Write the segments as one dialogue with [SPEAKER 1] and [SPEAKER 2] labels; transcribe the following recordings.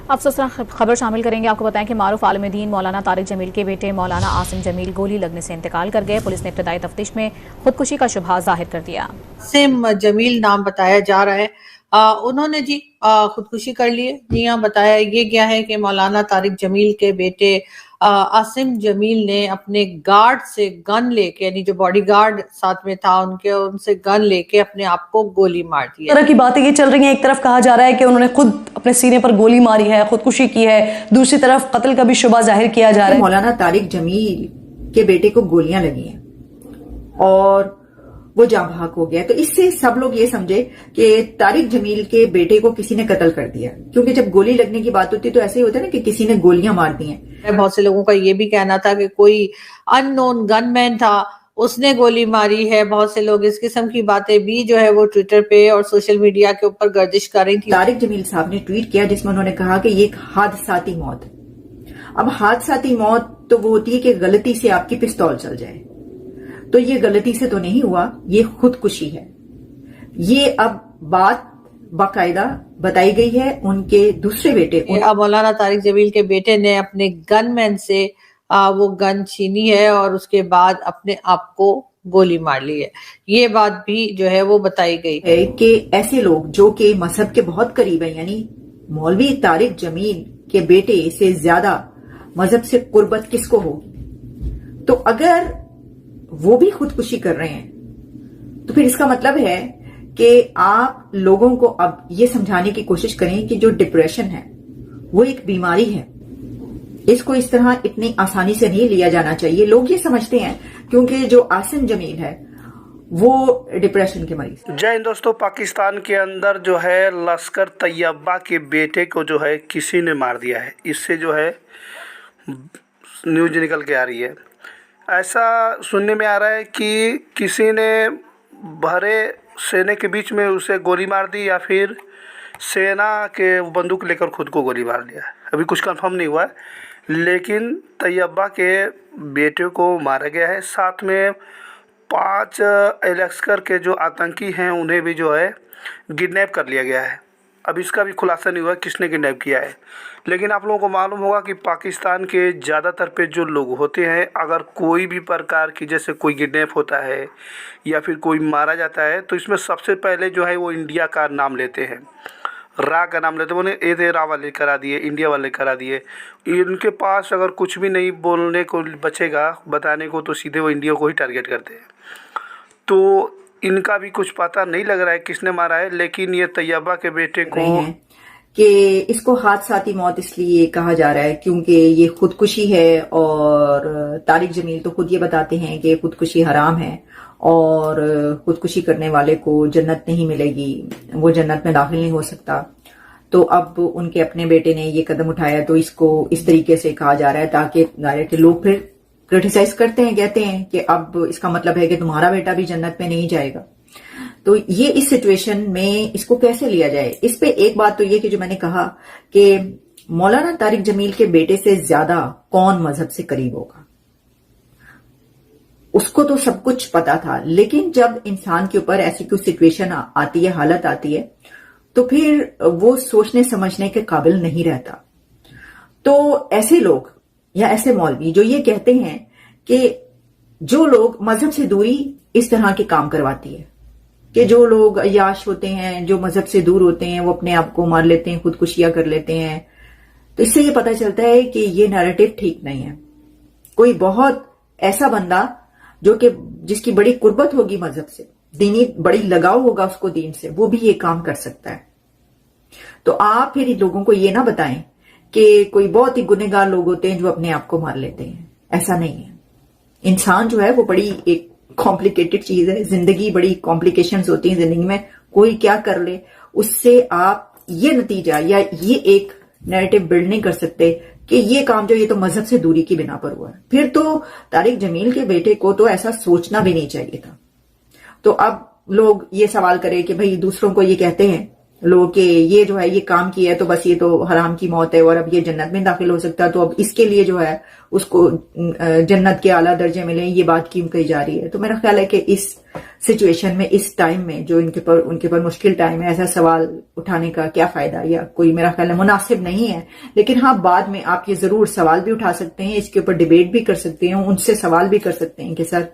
[SPEAKER 1] अफसोसनाक खबर शामिल करेंगे। आपको बताएं कि मारूफ आलिम दीन मौलाना तारिक जमील के बेटे मौलाना आसिम जमील गोली लगने से इंतकाल कर गए। पुलिस ने इब्तदाई तफ्तीश में खुदकुशी का शुबहा जाहिर कर दिया।
[SPEAKER 2] आसिम जमील नाम बताया जा रहा है। उन्होंने जी खुदकुशी कर ली है। जी हाँ, बताया ये गया है कि मौलाना तारिक जमील के बेटे आसिम जमील ने अपने गार्ड से गन लेके, यानी जो बॉडी गार्ड साथ में था उनसे गन लेके अपने आप को गोली मार दी।
[SPEAKER 3] तरह की बातें ये चल रही हैं। एक तरफ कहा जा रहा है कि उन्होंने खुद अपने सीने पर गोली मारी है, खुदकुशी की है, दूसरी तरफ कत्ल का भी शुबा जाहिर किया जा रहा है।
[SPEAKER 4] मौलाना तारिक जमील के बेटे को गोलियां लगी हैं और वो जाँ भाग हो गया। तो इससे सब लोग ये समझे कि तारिक जमील के बेटे को किसी ने कत्ल कर दिया, क्योंकि जब गोली लगने की बात होती है तो ऐसे ही होता है ना कि किसी ने गोलियां मार दी हैं।
[SPEAKER 2] बहुत से लोगों का ये भी कहना था कि कोई अननोन गनमैन था, उसने गोली मारी है। बहुत से लोग इस किस्म की बातें भी जो है वो ट्विटर पे और सोशल मीडिया के ऊपर गर्दिश कर रही थी।
[SPEAKER 4] तारिक जमील साहब ने ट्वीट किया जिसमें उन्होंने कहा कि ये एक हादसाती मौत। अब हादसाती मौत तो वो होती है कि गलती से आपकी पिस्तौल चल जाए, तो ये गलती से तो नहीं हुआ, ये खुदकुशी है। ये अब बात बाकायदा बताई गई है उनके दूसरे बेटे
[SPEAKER 2] अब मौलाना तारिक जमील के बेटे ने अपने गनमैन से वो गन छीनी है और उसके बाद अपने आप को गोली मार ली है। ये बात भी जो है वो बताई गई
[SPEAKER 4] है कि ऐसे लोग जो कि मजहब के बहुत करीब हैं, यानी मौलवी तारिक जमील के बेटे से ज्यादा मजहब से कुर्बत किसको होगी? तो अगर वो भी खुदकुशी कर रहे हैं तो फिर इसका मतलब है कि आप लोगों को अब ये समझाने की कोशिश करें कि जो डिप्रेशन है वो एक बीमारी है, इसको इस तरह इतनी आसानी से नहीं लिया जाना चाहिए। लोग ये समझते हैं क्योंकि जो आसिम जमील है वो डिप्रेशन के मरीज।
[SPEAKER 5] जय हिंद दोस्तों, पाकिस्तान के अंदर जो है लश्कर तैयबा के बेटे को जो है किसी ने मार दिया है। इससे जो है न्यूज निकल के आ रही है। ऐसा सुनने में आ रहा है कि किसी ने भरे सेना के बीच में उसे गोली मार दी या फिर सेना के बंदूक लेकर खुद को गोली मार दिया। अभी कुछ कंफर्म नहीं हुआ है, लेकिन तैयबा के बेटे को मारा गया है। साथ में 5 लश्कर के जो आतंकी हैं उन्हें भी जो है किडनैप कर लिया गया है। अब इसका भी खुलासा नहीं हुआ किसने किडनैप किया है, लेकिन आप लोगों को मालूम होगा कि पाकिस्तान के ज़्यादातर पे जो लोग होते हैं, अगर कोई भी प्रकार की जैसे कोई किडनैप होता है या फिर कोई मारा जाता है तो इसमें सबसे पहले जो है वो इंडिया का नाम लेते हैं, रा का नाम लेते हैं। उन्हें ए रा वाले करा दिए, इंडिया वाले करा दिए। इनके पास अगर कुछ भी नहीं बोलने को बचेगा बताने को तो सीधे वो इंडिया को ही टारगेट करते हैं। तो इनका भी कुछ पता नहीं लग रहा है किसने मारा है, लेकिन ये तैयबा के बेटे को
[SPEAKER 4] कि इसको हादसाती मौत इसलिए कहा जा रहा है क्योंकि ये खुदकुशी है। और तारिक जमील तो खुद ये बताते हैं कि खुदकुशी हराम है और खुदकुशी करने वाले को जन्नत नहीं मिलेगी, वो जन्नत में दाखिल नहीं हो सकता। तो अब उनके अपने बेटे ने ये कदम उठाया तो इसको इस तरीके से कहा जा रहा है ताकि लोग फिर क्रिटिसाइज करते हैं, कहते हैं कि अब इसका मतलब है कि तुम्हारा बेटा भी जन्नत में नहीं जाएगा। तो ये इस सिचुएशन में इसको कैसे लिया जाए, इस पे एक बात तो ये कि जो मैंने कहा कि मौलाना तारिक जमील के बेटे से ज्यादा कौन मजहब से करीब होगा, उसको तो सब कुछ पता था। लेकिन जब इंसान के ऊपर ऐसी कोई सिचुएशन आती है, हालत आती है, तो फिर वो सोचने समझने के काबिल नहीं रहता। तो ऐसे लोग या ऐसे मौलवी जो ये कहते हैं कि जो लोग मजहब से दूरी इस तरह के काम करवाती है, कि जो लोग अय्याश होते हैं, जो मजहब से दूर होते हैं, वो अपने आप को मार लेते हैं, खुदकुशियां कर लेते हैं, तो इससे ये पता चलता है कि ये नैरेटिव ठीक नहीं है। कोई बहुत ऐसा बंदा जो कि जिसकी बड़ी कुर्बत होगी मजहब से, दीनी बड़ी लगाव होगा उसको दीन से, वो भी ये काम कर सकता है। तो आप फिर इन लोगों को ये ना बताएं कि कोई बहुत ही गुनहगार लोग होते हैं जो अपने आप को मार लेते हैं। ऐसा नहीं है। इंसान जो है वो बड़ी एक कॉम्प्लिकेटेड चीज है। जिंदगी बड़ी कॉम्प्लिकेशंस होती हैं जिंदगी में, कोई क्या कर ले उससे आप ये नतीजा या ये एक नैरेटिव बिल्ड नहीं कर सकते कि ये काम जो ये तो मजहब से दूरी की बिना पर हुआ है। फिर तो तारिक जमील के बेटे को तो ऐसा सोचना भी नहीं चाहिए था। तो अब लोग ये सवाल करें कि भाई दूसरों को ये कहते हैं लोग कि ये जो है ये काम किया है तो बस ये तो हराम की मौत है और अब ये जन्नत में दाखिल हो सकता है, तो अब इसके लिए जो है उसको जन्नत के आला दर्जे मिले, ये बात क्यों कही जा रही है। तो मेरा ख्याल है कि इस सिचुएशन में, इस टाइम में जो उनके पर मुश्किल टाइम है, ऐसा सवाल उठाने का क्या फायदा, या कोई मेरा ख्याल है मुनासिब नहीं है। लेकिन हाँ, बाद में आप ये जरूर सवाल भी उठा सकते हैं, इसके ऊपर डिबेट भी कर सकते हैं, उनसे सवाल भी कर सकते हैं कि सर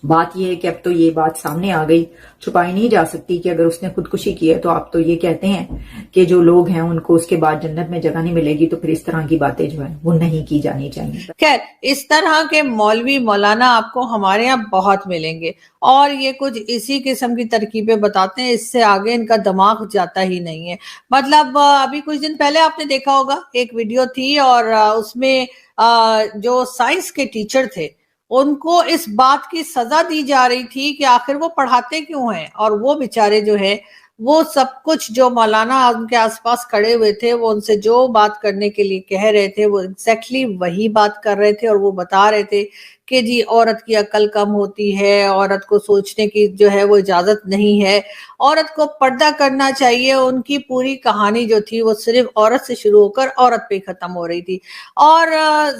[SPEAKER 4] बात यह है कि अब तो ये बात सामने आ गई, छुपाई नहीं जा सकती कि अगर उसने खुदकुशी की है तो आप तो ये कहते हैं कि जो लोग हैं उनको उसके बाद जन्नत में जगह नहीं मिलेगी, तो फिर इस तरह की बातें जो है वो नहीं की जानी चाहिए।
[SPEAKER 2] खैर, इस तरह के मौलवी मौलाना आपको हमारे यहाँ बहुत मिलेंगे और ये कुछ इसी किस्म की तरकीबें बताते हैं, इससे आगे इनका दिमाग जाता ही नहीं है। मतलब अभी कुछ दिन पहले आपने देखा होगा, एक वीडियो थी और उसमें जो साइंस के टीचर थे उनको इस बात की सजा दी जा रही थी कि आखिर वो पढ़ाते क्यों हैं, और वो बेचारे जो है वो सब कुछ जो मौलाना उनके आसपास खड़े हुए थे वो उनसे जो बात करने के लिए कह रहे थे वो एग्जैक्टली वही बात कर रहे थे, और वो बता रहे थे कि जी औरत की अक्ल कम होती है, औरत को सोचने की जो है वो इजाजत नहीं है, औरत को पर्दा करना चाहिए। उनकी पूरी कहानी जो थी वो सिर्फ औरत से शुरू होकर औरत पे खत्म हो रही थी, और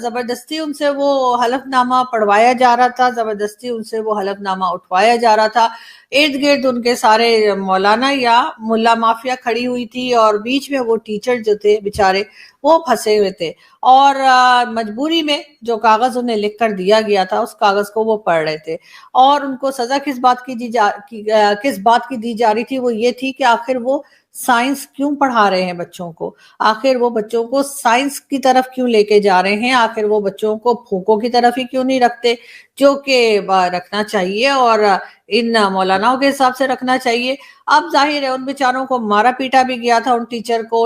[SPEAKER 2] जबरदस्ती उनसे वो हलफनामा पढ़वाया जा रहा था, जबरदस्ती उनसे वो हलफनामा उठवाया जा रहा था। इर्द गिर्द उनके सारे मौलाना या मुल्ला माफिया खड़ी हुई थी और बीच में वो टीचर जो थे बेचारे वो फंसे हुए थे, और मजबूरी में जो कागज उन्हें लिख कर दिया गया था उस कागज को वो पढ़ रहे थे, और उनको सजा किस बात की दी जा रही थी, वो ये थी कि आखिर वो साइंस क्यों पढ़ा रहे हैं बच्चों को, आखिर वो बच्चों को साइंस की तरफ क्यों लेके जा रहे हैं, आखिर वो बच्चों को फूकों की तरफ ही क्यों नहीं रखते जो कि रखना चाहिए और इन मौलानाओं के हिसाब से रखना चाहिए। अब जाहिर है उन बेचारों को मारा पीटा भी गया था, उन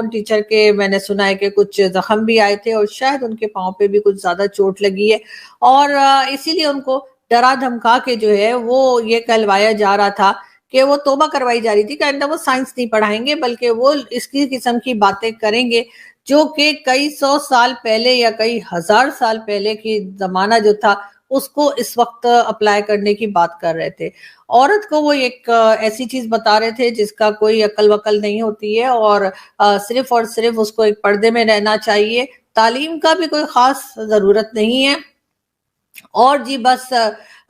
[SPEAKER 2] टीचर के मैंने सुना है कि कुछ जख्म भी आए थे और शायद उनके पांव पे भी कुछ ज्यादा चोट लगी है, और इसीलिए उनको डरा धमका के जो है वो ये कहलवाया जा रहा था कि वो तौबा करवाई जा रही थी कि वो साइंस नहीं पढ़ाएंगे बल्कि वो इसकी किस्म की बातें करेंगे जो कि कई सौ साल पहले या कई हजार साल पहले की जमाना जो था उसको इस वक्त अप्लाई करने की बात कर रहे थे। औरत को वो एक ऐसी चीज बता रहे थे जिसका कोई अकल वकल नहीं होती है, और सिर्फ और सिर्फ उसको एक पर्दे में रहना चाहिए, तालीम का भी कोई खास जरूरत नहीं है, और जी बस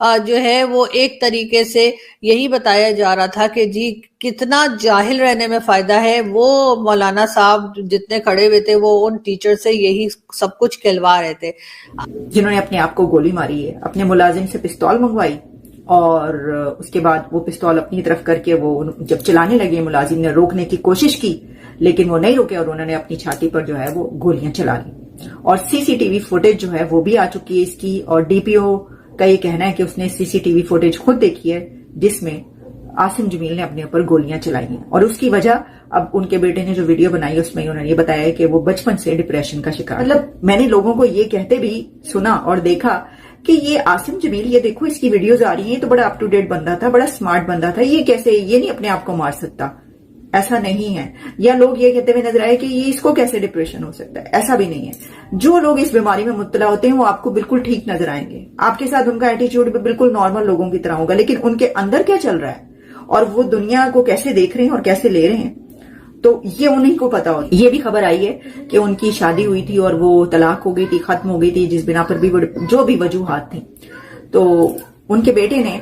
[SPEAKER 2] जो है वो एक तरीके से यही बताया जा रहा था कि जी कितना जाहिल रहने में फायदा है। वो मौलाना साहब जितने खड़े हुए थे वो उन टीचर से यही सब कुछ कहलवा रहे थे,
[SPEAKER 4] जिन्होंने अपने आप को गोली मारी है, अपने मुलाजिम से पिस्तौल मंगवाई और उसके बाद वो पिस्तौल अपनी तरफ करके वो जब चलाने लगे मुलाजिम ने रोकने की कोशिश की लेकिन वो नहीं रुके और उन्होंने अपनी छाती पर जो है वो गोलियां चला ली। और सीसीटीवी फुटेज जो है वो भी आ चुकी है इसकी, और डीपीओ का ये कहना है कि उसने सीसीटीवी फुटेज खुद देखी है जिसमें आसिम जमील ने अपने ऊपर गोलियां चलाई हैं, और उसकी वजह अब उनके बेटे ने जो वीडियो बनाई उसमें उन्होंने ये बताया है कि वो बचपन से डिप्रेशन का शिकार। मतलब मैंने लोगों को ये कहते भी सुना और देखा कि ये आसिम जमील, ये देखो इसकी वीडियोज आ रही हैं, तो बड़ा अप टू डेट बंदा था, बड़ा स्मार्ट बंदा था, ये कैसे, ये नहीं अपने आप को मार सकता, ऐसा नहीं है। या लोग ये कहते हुए नजर आए कि ये इसको कैसे डिप्रेशन हो सकता है, ऐसा भी नहीं है। जो लोग इस बीमारी में मुब्तला होते हैं वो आपको बिल्कुल ठीक नजर आएंगे, आपके साथ उनका एटीट्यूड भी बिल्कुल नॉर्मल लोगों की तरह होगा, लेकिन उनके अंदर क्या चल रहा है और वो दुनिया को कैसे देख रहे हैं और कैसे ले रहे हैं तो ये उन्हीं को पता होता है। ये भी खबर आई है कि उनकी शादी हुई थी और वो तलाक हो गई थी, खत्म हो गई थी, जिस बिना पर भी जो भी वजूहात थी, तो उनके बेटे ने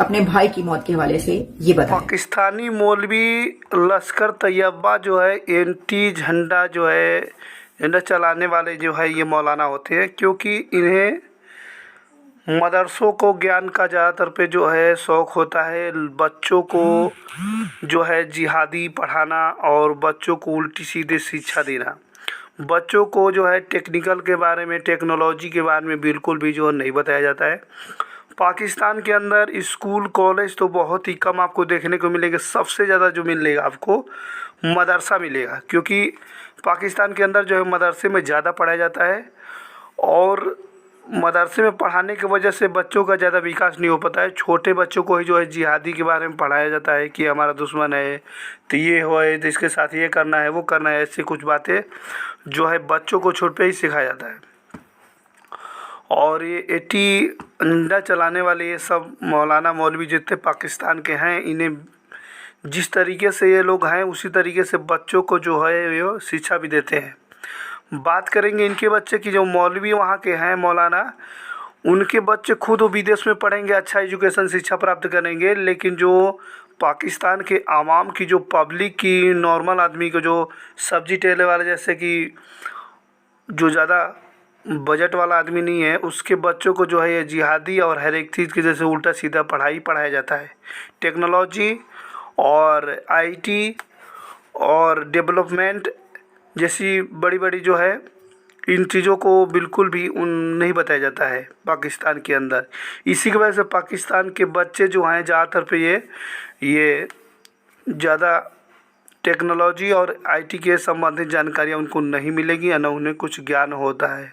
[SPEAKER 4] अपने भाई की मौत के हवाले से ये बताया।
[SPEAKER 5] पाकिस्तानी मौलवी लश्कर तैयबा जो है एंटी झंडा जो है झंडा चलाने वाले जो है ये मौलाना होते हैं, क्योंकि इन्हें मदरसों को ज्ञान का ज़्यादातर पे जो है शौक़ होता है, बच्चों को जो है जिहादी पढ़ाना और बच्चों को उल्टी सीधे शिक्षा देना, बच्चों को जो है टेक्निकल के बारे में, टेक्नोलॉजी के बारे में बिल्कुल भी जो नहीं बताया जाता है। पाकिस्तान के अंदर स्कूल कॉलेज तो बहुत ही कम आपको देखने को मिलेंगे, सबसे ज़्यादा जो मिलेगा आपको मदरसा मिलेगा, क्योंकि पाकिस्तान के अंदर जो है मदरसे में ज़्यादा पढ़ाया जाता है, और मदरसे में पढ़ाने की वजह से बच्चों का ज़्यादा विकास नहीं हो पाता है। छोटे बच्चों को ही जो है जिहादी के बारे में पढ़ाया जाता है कि हमारा दुश्मन है तो ये हो है, तो इसके साथ ये करना है, वो करना है, ऐसी कुछ बातें जो है बच्चों को छोटे पे ही सिखाया जाता है। और ये एटी झंडा चलाने वाले ये सब मौलाना मौलवी जितने पाकिस्तान के हैं, इन्हें जिस तरीके से ये लोग हैं उसी तरीके से बच्चों को जो है ये शिक्षा भी देते हैं। बात करेंगे इनके बच्चे की, जो मौलवी वहाँ के हैं मौलाना, उनके बच्चे खुद वो विदेश में पढ़ेंगे, अच्छा एजुकेशन शिक्षा प्राप्त करेंगे, लेकिन जो पाकिस्तान के आवाम की, जो पब्लिक की, नॉर्मल आदमी को, जो सब्जी ठेले वाले जैसे कि जो ज़्यादा बजट वाला आदमी नहीं है, उसके बच्चों को जो है ये जिहादी और हर एक चीज़ के जैसे उल्टा सीधा पढ़ाया जाता है। टेक्नोलॉजी और आईटी और डेवलपमेंट जैसी बड़ी बड़ी जो है इन चीज़ों को बिल्कुल भी नहीं बताया जाता है पाकिस्तान के अंदर। इसी की वजह से पाकिस्तान के बच्चे जो हैं ज़्यादातर पे ये ज़्यादा टेक्नोलॉजी और आईटी के संबंधित जानकारियाँ उनको नहीं मिलेगी या ना उन्हें कुछ ज्ञान होता है।